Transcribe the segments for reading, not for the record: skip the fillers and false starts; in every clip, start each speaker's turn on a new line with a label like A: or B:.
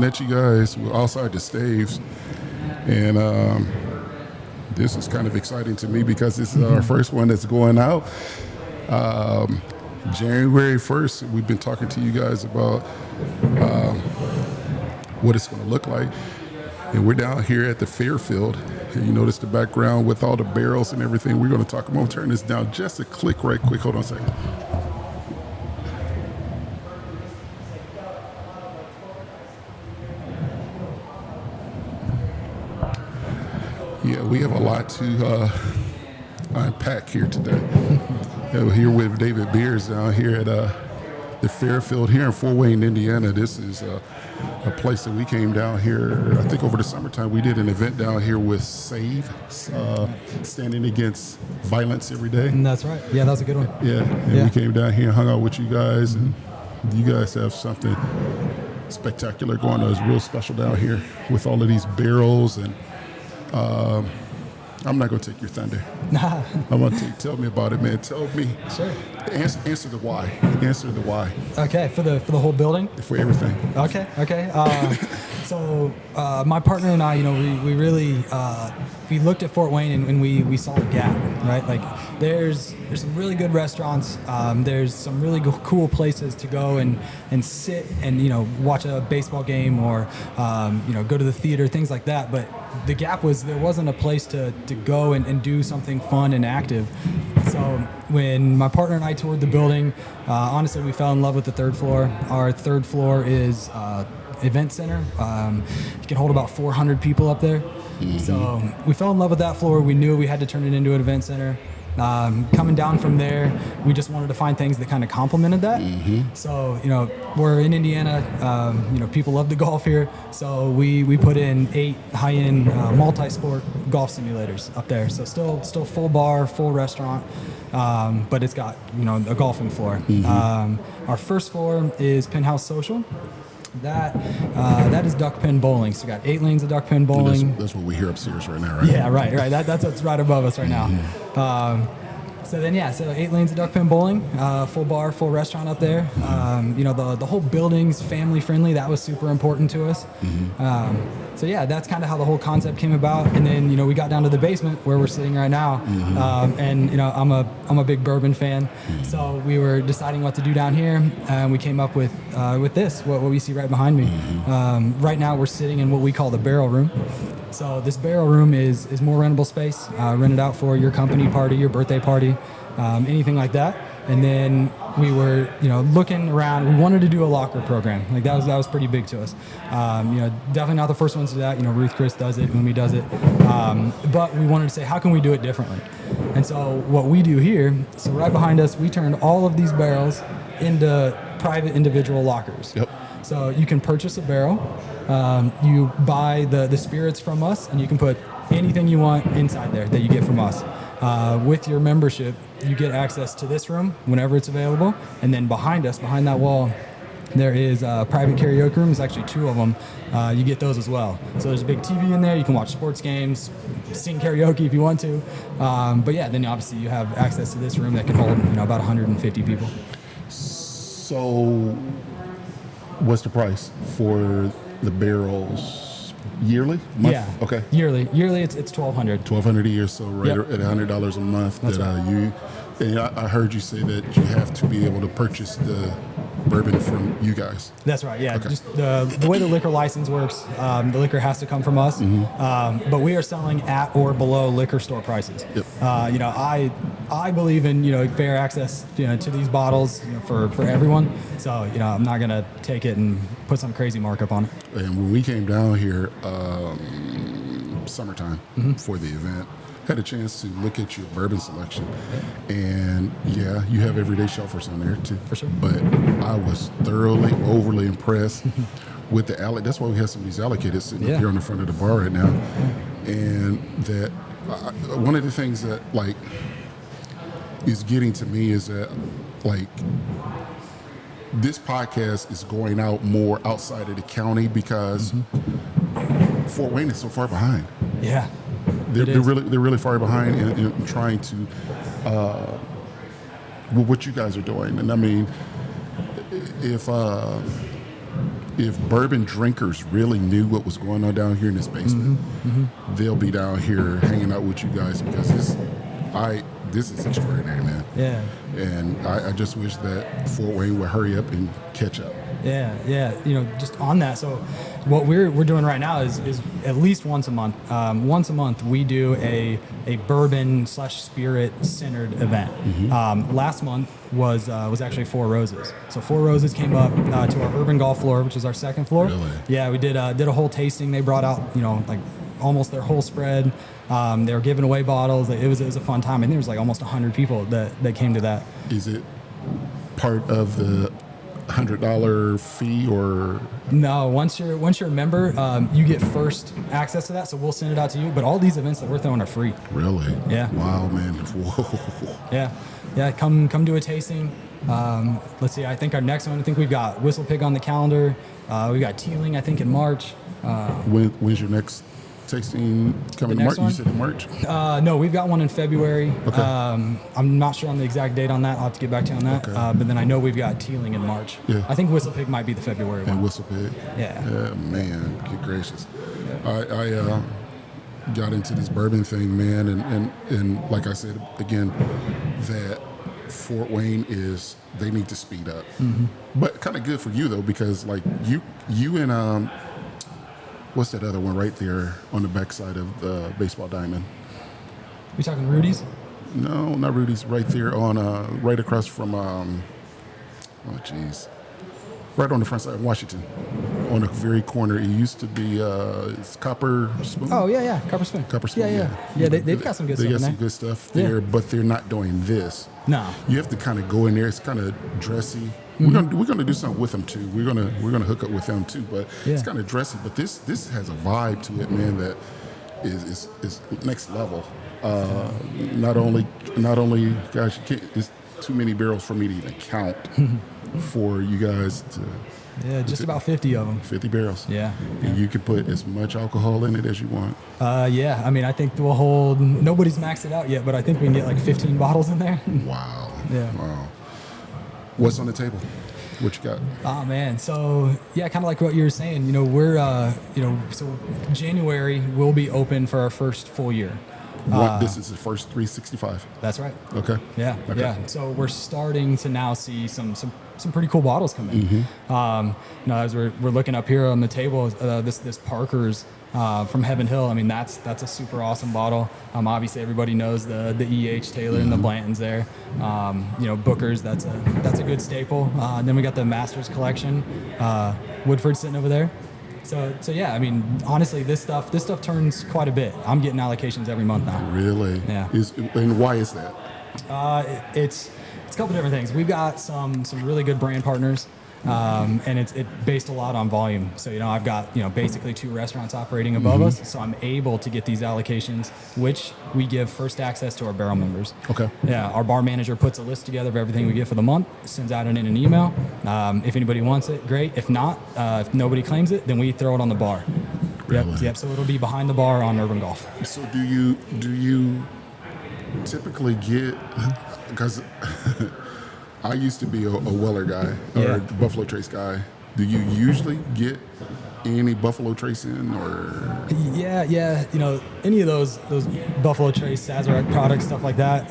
A: met you guys outside the staves, and this is kind of exciting to me because this is our first one that's going out. January 1st, we've been talking to you guys about what it's going to look like. And we're down here at the Fairfield. And you notice the background with all the barrels and everything. We're going to talk. I'm going to turn this down just a click right quick. Hold on a second. Yeah, we have a lot to unpack here today. We're here with David Beers down here at the Fairfield here in Fort Wayne, Indiana. This is a place that we came down here, I think over the summertime. We did an event down here with SAVE, Standing Against Violence Every Day.
B: And that's right. Yeah, that was a good one.
A: Yeah, and we came down here and hung out with you guys, and you guys have something spectacular going on. It's real special down here with all of these barrels, and I'm not going to take your thunder. I'm going to tell me about it, man. Tell me.
B: Sure.
A: Answer the why. Answer the why.
B: Okay, for the whole building?
A: For everything.
B: Okay. So my partner and I, we really we looked at Fort Wayne and we saw a gap, right? Like there's some really good restaurants. There's some really cool places to go and sit and watch a baseball game or go to the theater, things like that. But the gap was there wasn't a place to go and do something fun and active. So when my partner and I toured the building, honestly, we fell in love with the third floor. Our third floor is event center. You can hold about 400 people up there. Mm-hmm. So we fell in love with that floor. We knew we had to turn it into an event center. Coming down from there, we just wanted to find things that kind of complemented that. Mm-hmm. So, we're in Indiana. People love to golf here. So we put in 8 high-end multi-sport golf simulators up there. So still full bar, full restaurant, but it's got, a golfing floor. Mm-hmm. Our first floor is Penthouse Social. That is duck pin bowling. So we got 8 lanes of duck pin bowling.
A: That's what we hear upstairs right now, right?
B: Yeah, right. That's what's right above us right now. So 8 lanes of duck pin bowling, full bar, full restaurant up there. The whole building's family friendly. That was super important to us. Mm-hmm. That's kind of how the whole concept came about. And then we got down to the basement where we're sitting right now. Mm-hmm. I'm a big bourbon fan. Mm-hmm. So we were deciding what to do down here, and we came up with this, what we see right behind me. Mm-hmm. Right now we're sitting in what we call the barrel room. So this barrel room is more rentable space, rented out for your company party, your birthday party, anything like that. And then we were, looking around. We wanted to do a locker program. Like that was pretty big to us. Definitely not the first ones to that. Ruth Chris does it, Umi does it. But we wanted to say, how can we do it differently? And so what we do here, so right behind us, we turned all of these barrels into private individual lockers. Yep. So you can purchase a barrel. You buy the spirits from us, and you can put anything you want inside there that you get from us. With your membership, you get access to this room whenever it's available. And then behind us, behind that wall, there is a private karaoke room. There's actually 2 of them. You get those as well. So there's a big TV in there. You can watch sports games, sing karaoke if you want to. Then obviously you have access to this room that can hold about 150 people.
A: So what's the price for the barrels? Yearly? Month?
B: Yeah.
A: Okay.
B: Yearly it's $1,200.
A: $1,200 a year, so right at $100 a month.
B: That's right.
A: And I heard you say that you have to be able to purchase the bourbon from you guys.
B: That's right. Yeah.
A: Okay.
B: Just the way the liquor license works, the liquor has to come from us. Mm-hmm. But we are selling at or below liquor store prices. Yep. I believe in fair access to these bottles for everyone. So I'm not gonna take it and put some crazy markup on it.
A: And when we came down here, summertime for the event, had a chance to look at your bourbon selection, and you have everyday shelfers on there too.
B: For sure.
A: But I was thoroughly, overly impressed with the alley. That's why we have some of these allocators sitting up here on the front of the bar right now. And that one of the things that is getting to me is that this podcast is going out more outside of the county because Fort Wayne is so far behind.
B: Yeah.
A: They're really far behind in trying to what you guys are doing. And I mean, if if bourbon drinkers really knew what was going on down here in this basement, they'll be down here hanging out with you guys because this is extraordinary, man.
B: Yeah.
A: And I just wish that Fort Wayne would hurry up and catch up.
B: Yeah. Just on that. So, what we're doing right now is at least once a month. Once a month, we do a bourbon/spirit centered event. Last month was actually Four Roses. So Four Roses came up to our urban golf floor, which is our second floor.
A: Really?
B: Yeah, we did a whole tasting. They brought out like almost their whole spread. They were giving away bottles. It was a fun time. I think there was like almost 100 people that came to that.
A: Is it part of the $100 fee or?
B: No, once you're a member, you get first access to that. So we'll send it out to you. But all these events that we're throwing are free.
A: Really?
B: Yeah.
A: Wow, man. Whoa.
B: Yeah. Come do a tasting. Let's see. I think our next one. I think we've got Whistle Pig on the calendar. We've got Teeling. I think in March.
A: When's your next tasting coming?
B: next
A: March?
B: one?
A: You said in March?
B: No, we've got one in February.
A: Okay.
B: I'm not sure on the exact date on that. I'll have to get back to you on that.
A: Okay.
B: But then I know we've got Teeling in March.
A: Yeah.
B: I think Whistle Pig might be the February one.
A: And Whistle Pig.
B: Yeah.
A: Man, good gracious. I got into this bourbon thing, man, and like I said again, that Fort Wayne they need to speed up. But kind of good for you though, because like you and what's that other one right there on the backside of the baseball diamond?
B: We talking Rudy's?
A: No, not Rudy's. Right there on right across from right on the front side of Washington, on the very corner. It used to be it's Copper Spoon.
B: Oh yeah, Copper Spoon.
A: Copper Spoon.
B: Yeah. They've got some good
A: they
B: stuff
A: got
B: in
A: some
B: there.
A: good stuff there,
B: Yeah.
A: but they're not doing this.
B: No.
A: You have to kind of go in there. It's kind of dressy. We're gonna do something with them too. We're gonna hook up with them too. But it's kind of dressy. But this has a vibe to it, man. That is next level. Not only, gosh, it's too many barrels for me to even count for you guys to.
B: Yeah, just about 50 of them.
A: 50 barrels.
B: Yeah.
A: And you can put as much alcohol in it as you want.
B: Yeah. I mean, I think we'll hold. Nobody's maxed it out yet, but I think we can get like 15 bottles in there.
A: Wow.
B: Yeah.
A: Wow. What's on the table? What you got?
B: Oh man, so yeah, kind of like what you were saying. We're so January we'll be open for our first full year.
A: This is the first 365.
B: That's right.
A: Okay.
B: Yeah.
A: Okay.
B: Yeah. So we're starting to now see some pretty cool bottles come in. As we're looking up here on the table, this Parker's from Heaven Hill. I mean, that's a super awesome bottle. Obviously everybody knows the E.H. Taylor and the Blanton's there. Booker's, that's a good staple. And then we got the Masters Collection, Woodford sitting over there. So yeah, I mean, honestly, this stuff turns quite a bit. I'm getting allocations every month now.
A: Really?
B: Yeah.
A: And why is that?
B: It's a couple different things. We've got some really good brand partners, and it's based a lot on volume. So I've got basically 2 restaurants operating above us, so I'm able to get these allocations, which we give first access to our barrel members.
A: Okay.
B: Yeah, our bar manager puts a list together of everything we get for the month, sends out in an email. If anybody wants it, great. If not, if nobody claims it, then we throw it on the bar.
A: Really?
B: Yep. So it'll be behind the bar on Urban Golf.
A: So do you typically get, because I used to be a Weller guy or a Buffalo Trace guy. Do you usually get any Buffalo Trace in or?
B: Yeah. Any of those Buffalo Trace, Sazerac products, stuff like that.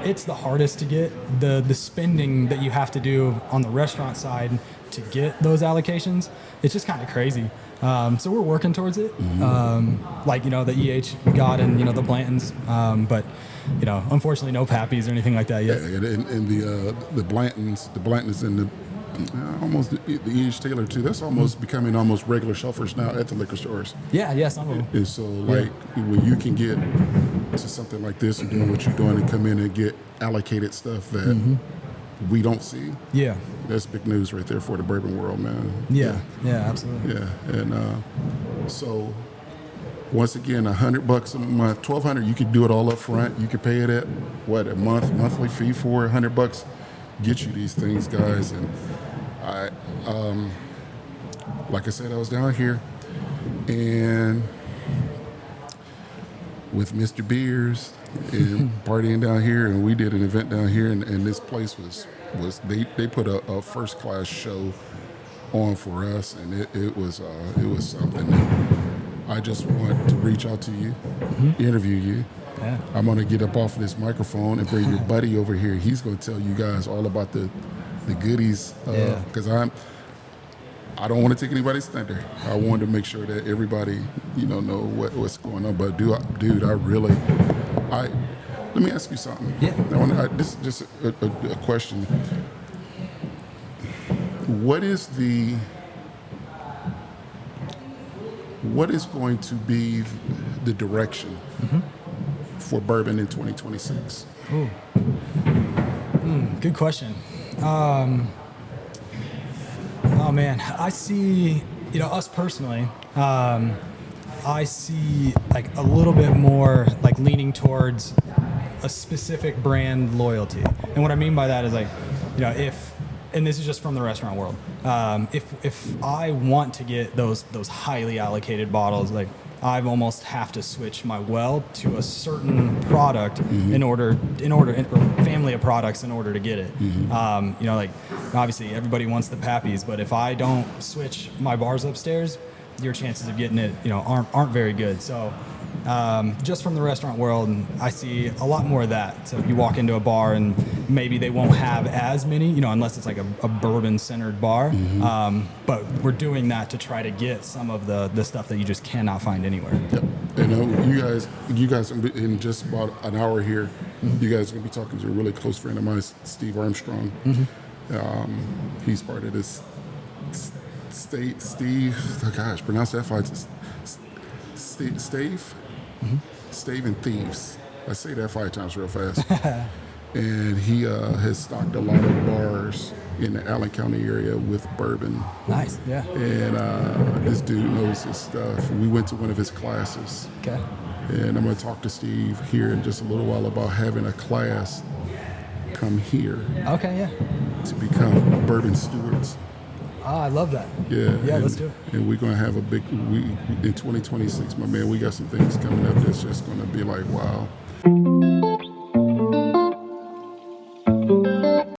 B: It's the hardest to get. The spending that you have to do on the restaurant side to get those allocations, it's just kind of crazy. So we're working towards it. The EH we got and the Blantons, but unfortunately no Pappies or anything like that yet.
A: Yeah, and the Blantons and the almost the E.H. Taylor too. That's almost becoming almost regular shelfers now at the liquor stores.
B: Yeah, some of them.
A: And so when you can get to something like this and doing what you're doing and come in and get allocated stuff that we don't see. Yeah, that's big news right there for the bourbon world, man.
B: Yeah, absolutely.
A: Yeah, and so once again, $100 a month, $1,200. You could do it all up front. You could pay it at a monthly fee for $100. Get you these things, guys. And I, like I said, I was down here and with Mr. Beers and partying down here, and we did an event down here, and this place was they put a first class show on for us, and it was something that I just want to reach out to you, interview you.
B: Yeah.
A: I'm going to get up off of this microphone and bring your buddy over here. He's going to tell you guys all about the goodies, because I don't want to take anybody's thunder. I wanted to make sure that everybody, know what's going on. But dude, let me ask you something.
B: Yeah.
A: This is just a question. What is going to be the direction for bourbon in 2026?
B: Ooh. Good question. Oh man, I see, us personally, I see like a little bit more like leaning towards a specific brand loyalty. And what I mean by that is like, and this is just from the restaurant world, if I want to get those highly allocated bottles, like I've almost have to switch my well to a certain product in order, or family of products in order to get it. Like obviously everybody wants the Pappies, but if I don't switch my bars upstairs, your chances of getting it, aren't very good. So just from the restaurant world, I see a lot more of that. So you walk into a bar and maybe they won't have as many, unless it's like a bourbon-centered bar. But we're doing that to try to get some of the stuff that you just cannot find anywhere.
A: Yep. You guys, in just about an hour here, you guys are going to be talking to a really close friend of mine, Steve Armstrong. He's part of this Steve, oh gosh, pronounce that fine. Stave and Thieves. I say that 5 times real fast. And he has stocked a lot of bars in the Allen County area with bourbon.
B: Nice, yeah.
A: And this dude knows his stuff. We went to one of his classes.
B: Okay.
A: And I'm going to talk to Steve here in just a little while about having a class come here.
B: Okay, yeah.
A: To become bourbon stewards.
B: Oh, I love that.
A: Yeah,
B: let's do it.
A: And we're gonna have in 2026, my man. We got some things coming up that's just gonna be like, wow.